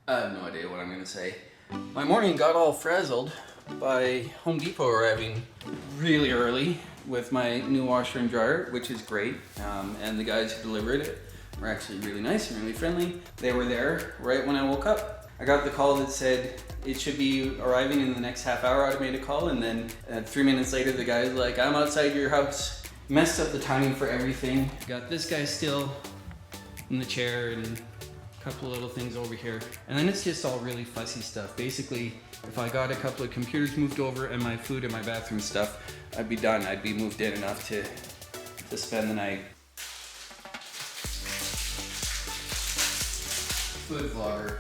I have no idea what I'm gonna say. My morning got all frazzled by Home Depot arriving really early with my new washer and dryer, which is great. And the guys who delivered it were actually really nice and really friendly. They were there right when I woke up. I got the call that said it should be arriving in the next half hour. I made a call, and then 3 minutes later, the guy's like, "I'm outside your house." Messed up the timing for everything. Got this guy still in the chair and a couple of little things over here. And then it's just all really fussy stuff. Basically, if I got a couple of computers moved over and my food and my bathroom stuff, I'd be done. I'd be moved in enough to spend the night. Food vlogger.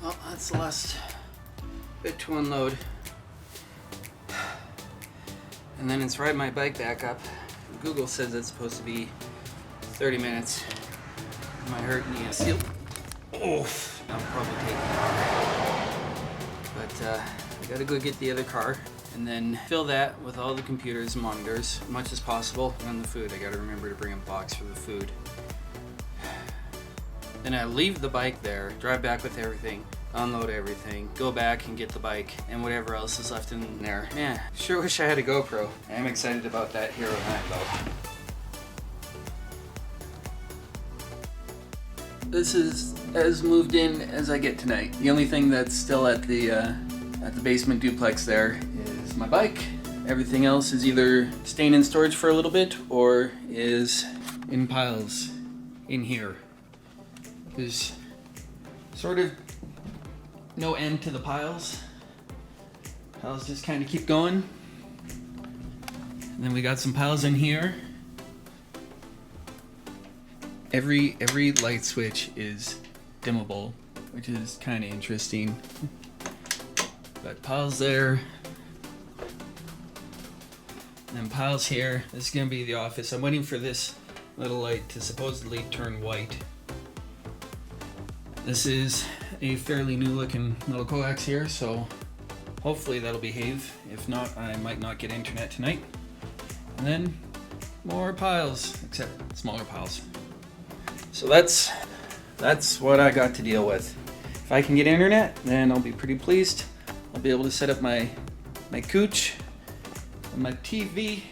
Well, that's the last bit to unload. And then it's ride my bike back up. Google says it's supposed to be 30 minutes. It might hurt me a seal. Oof. I'll probably take it. But I gotta go get the other car and then fill that with all the computers and monitors as much as possible. And the food, I gotta remember to bring a box for the food. Then I leave the bike there, drive back with everything, unload everything, go back and get the bike and whatever else is left in there. Man, sure wish I had a GoPro. I am excited about that Hero 9 though. This is as moved in as I get tonight. The only thing that's still at the basement duplex there is my bike. Everything else is either staying in storage for a little bit or is in piles in here. There's sort of no end to the piles. Piles just kind of keep going. And then we got some piles in here. Every light switch is dimmable, which is kind of interesting. Got piles there. And then piles here. This is gonna be the office. I'm waiting for this little light to supposedly turn white. This is a fairly new looking little coax here, so hopefully that'll behave. If not, I might not get internet tonight. And then more piles, except smaller piles. So that's what I got to deal with. If I can get internet, then I'll be pretty pleased. I'll be able to set up my couch, and my TV,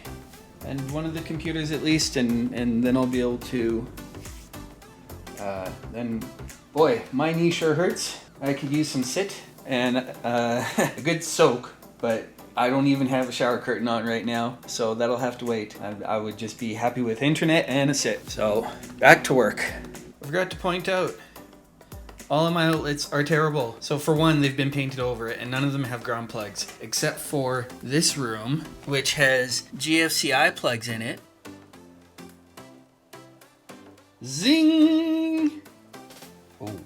and one of the computers at least, and then I'll be able to then. Boy, my knee sure hurts. I could use some sit and a good soak, but I don't even have a shower curtain on right now, so that'll have to wait. I would just be happy with internet and a sit. So, back to work. I forgot to point out, all of my outlets are terrible. So for one, they've been painted over and none of them have ground plugs, except for this room, which has GFCI plugs in it. Zing! Oh,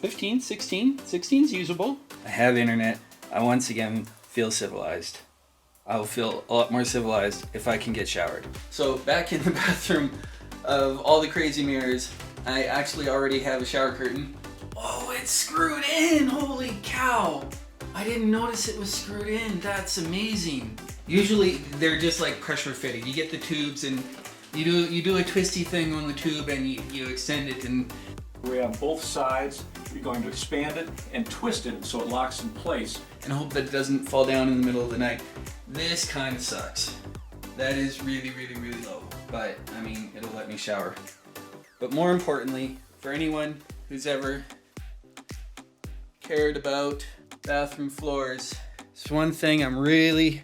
15, 16. 16's usable. I have internet. I once again feel civilized. I will feel a lot more civilized if I can get showered. So back in the bathroom of all the crazy mirrors, I actually already have a shower curtain. Oh, it's screwed in! Holy cow! I didn't notice it was screwed in. That's amazing. Usually they're just like pressure fitted. You get the tubes and you do a twisty thing on the tube and you extend it, and we have both sides. You're going to expand it and twist it so it locks in place. And hope that it doesn't fall down in the middle of the night. This kind of sucks. That is really, really, really low. But, I mean, it'll let me shower. But more importantly, for anyone who's ever cared about bathroom floors, it's one thing I'm really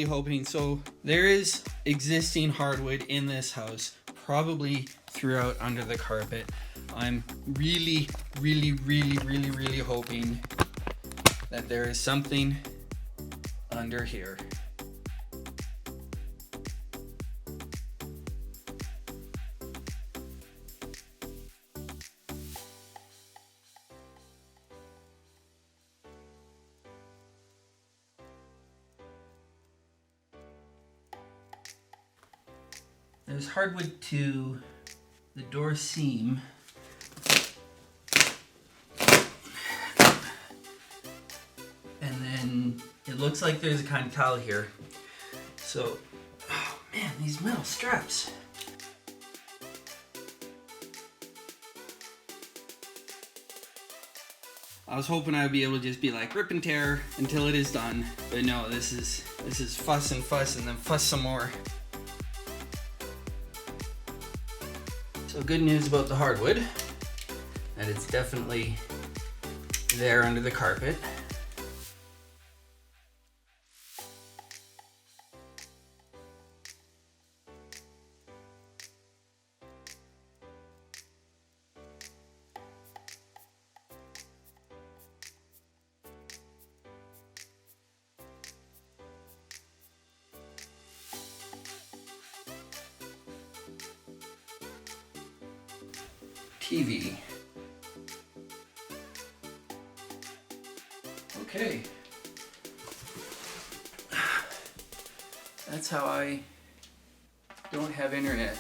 hoping. So there is existing hardwood in this house probably threw out under the carpet. I'm really hoping that there is something under here. There's hardwood to the door seam. And then it looks like there's a kind of towel here. So, oh man, these metal straps. I was hoping I would be able to just be like rip and tear until it is done. But no, this is fuss and fuss and then fuss some more. So good news about the hardwood, that it's definitely there under the carpet. TV. Okay. That's how I don't have internet.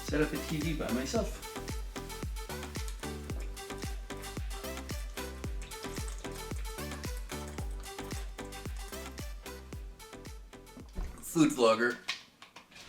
Set up a TV by myself. Food vlogger.